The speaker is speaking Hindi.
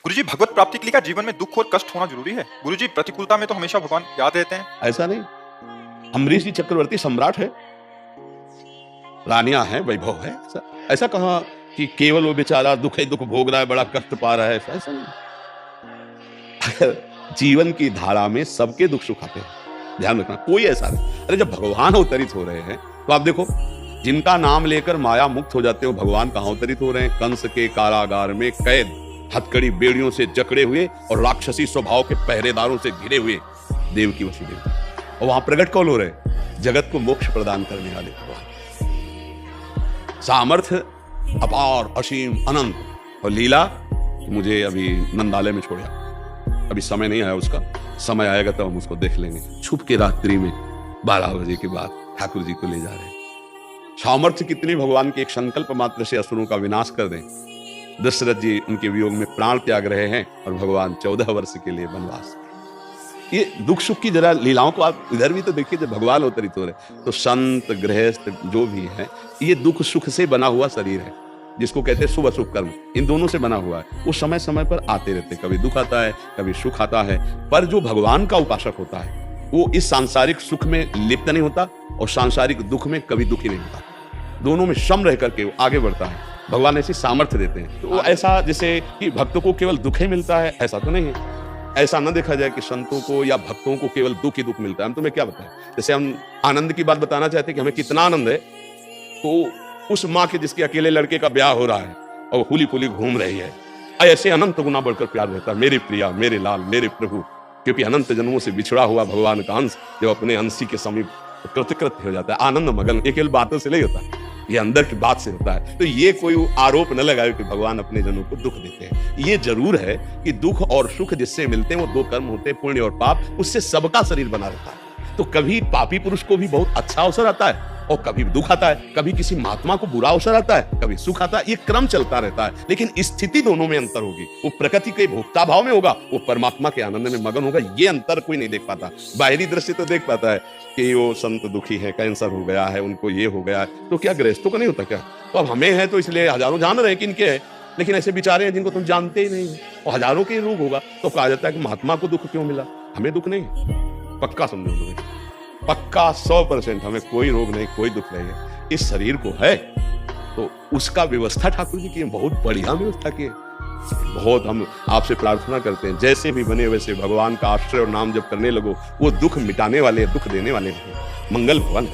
गुरुजी, भगवत प्राप्ति के लिए क्या जीवन में दुख और कष्ट होना जरूरी है? गुरुजी, प्रतिकूलता में तो हमेशा भगवान याद रहते हैं। ऐसा नहीं। अम्बरीश जी चक्रवर्ती सम्राट है, रानियां हैं, वैभव है। ऐसा कहा कि केवल वो बेचारा दुख ही दुख भोग रहा है, बड़ा कष्ट पा रहा है, ऐसा नहीं। अगर जीवन की धारा में सबके दुख सुख आते हैं, ध्यान रखना, कोई ऐसा नहीं। अरे जब भगवान अवतरित हो रहे हैं तो आप देखो, जिनका नाम लेकर माया मुक्त हो जाते हो, भगवान कहां अवतरित हो रहे हैं? कंस के कारागार में कैद, हथकड़ी बेड़ियों से जकड़े हुए और राक्षसी स्वभाव के पहरेदारों से घिरे हुए देव की वसुदेव, और वहां प्रकट कौन हो रहे? जगत को मोक्ष प्रदान करने वाले भगवान। सामर्थ्य अपार, असीम, अनंत, और लीला मुझे अभी नंदालय में छोड़ा, अभी समय नहीं आया उसका, समय आएगा तब हम उसको देख लेंगे। छुप के रात्रि में 12 बजे के बाद ठाकुर जी को ले जा रहे हैं। सामर्थ्य कितनी भगवान के एक संकल्प मात्र से असुरों का विनाश कर दें। दशरथ जी उनके वियोग में प्राण त्याग रहे हैं और भगवान 14 वर्ष के लिए वनवास। ये दुख सुख की जरा लीलाओं को आप इधर भी तो देखिए, जब भगवान अवतरित हो रहे तो संत गृहस्थ जो भी है, ये दुख सुख से बना हुआ शरीर है, जिसको कहते हैं शुभ अशुभ कर्म, इन दोनों से बना हुआ है। वो समय समय पर आते रहते, कभी दुख आता है, कभी सुख आता है। पर जो भगवान का उपासक होता है वो इस सांसारिक सुख में लिप्त नहीं होता और सांसारिक दुख में कभी दुखी नहीं होता, दोनों में सम रह करके वो आगे बढ़ता है। भगवान ऐसी सामर्थ्य देते हैं। तो ऐसा जैसे कि भक्तों को केवल दुख ही मिलता है, ऐसा तो नहीं है। ऐसा न देखा जाए कि संतों को या भक्तों को केवल दुख ही दुख मिलता है। हम तुम्हें क्या बताएं, जैसे हम आनंद की बात बताना चाहते हैं कि हमें कितना आनंद है, तो उस माँ के जिसके अकेले लड़के का ब्याह हो रहा है और हुली फुली घूम रही है, ऐसे अनंत गुना बढ़कर प्यार रहता है, मेरे प्रिया, मेरे लाल, मेरे प्रभु। क्योंकि अनंत जन्मों से बिछड़ा हुआ भगवान का अंश जब अपने अंशी के समीप कृतकृत्य हो जाता है, आनंद मगन, ये केवल बातों से नहीं होता, ये अंदर की बात से होता है। तो ये कोई आरोप न लगाए कि भगवान अपने जनों को दुख देते हैं। ये जरूर है कि दुख और सुख जिससे मिलते हैं वो दो कर्म होते हैं, पुण्य और पाप, उससे सबका शरीर बना रहता है। तो कभी पापी पुरुष को भी बहुत अच्छा अवसर आता है और कभी दुख आता है, कभी किसी महात्मा को बुरा अवसर आता है, कभी सुख आता है। ये क्रम चलता रहता है, लेकिन स्थिति दोनों में अंतर होगी। वो प्रकृति के भोक्ता भाव में होगा, वो परमात्मा के आनंद में मगन होगा। ये अंतर कोई नहीं देख पाता। बाहरी दृष्टि तो देख पाता है कि वो संत दुखी है, कैंसर हो गया है, उनको ये हो गया है, तो क्या गृहस्थों को नहीं होता क्या? तो अब हमें है तो इसलिए हजारों जान रहे हैं कि इनके है, लेकिन ऐसे बेचारे हैं जिनको तुम जानते ही नहीं, और हजारों के रोग होगा। तो कहा जाता है कि महात्मा को दुख क्यों मिला, हमें दुख नहीं। पक्का समझो तुम्हें, पक्का 100% हमें कोई रोग नहीं, कोई दुख नहीं है। इस शरीर को है तो उसका व्यवस्था ठाकुर जी की बहुत बढ़िया व्यवस्था की है। बहुत हम आपसे प्रार्थना करते हैं, जैसे भी बने वैसे भगवान का आश्रय और नाम जब करने लगो, वो दुख मिटाने वाले, दुख देने वाले नहीं। मंगल भवन।